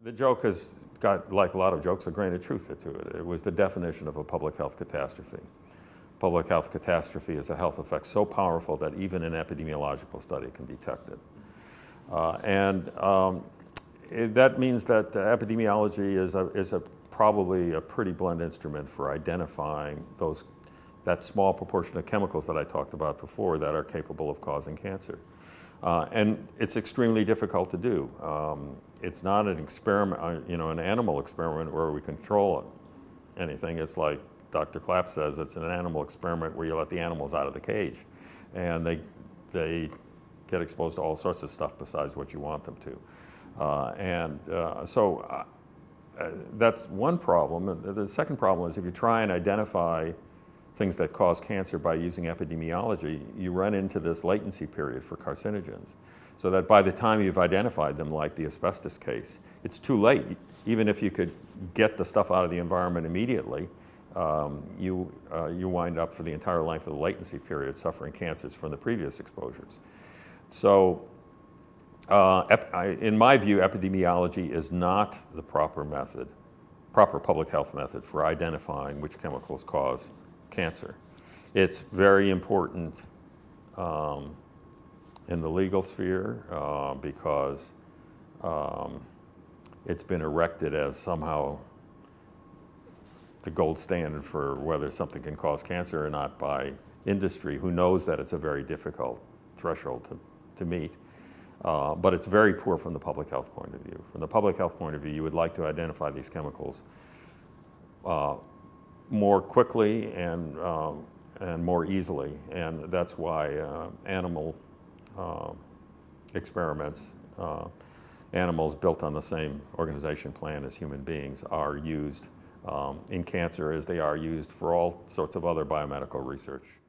The joke has got, like a lot of jokes, a grain of truth to it. It was the definition of a public health catastrophe. Public health catastrophe is a health effect so powerful that even an epidemiological study can detect it. That means that epidemiology is probably a pretty blunt instrument for identifying that small proportion of chemicals that I talked about before that are capable of causing cancer. And it's extremely difficult to do. It's not an experiment, an animal experiment where we control anything. It's like Dr. Clapp says, it's an animal experiment where you let the animals out of the cage, and they get exposed to all sorts of stuff besides what you want them to. So that's one problem. And the second problem is if you try and identify things that cause cancer by using epidemiology, you run into this latency period for carcinogens. So that by the time you've identified them, like the asbestos case, it's too late. Even if you could get the stuff out of the environment immediately, you wind up for the entire length of the latency period suffering cancers from the previous exposures. So in my view, epidemiology is not the proper public health method for identifying which chemicals cause cancer. It's very important in the legal sphere because it's been erected as somehow the gold standard for whether something can cause cancer or not by industry, who knows that it's a very difficult threshold to meet. But it's very poor from the public health point of view. From the public health point of view, you would like to identify these chemicals more quickly and more easily, and that's why animal experiments, animals built on the same organization plan as human beings, are used in cancer as they are used for all sorts of other biomedical research.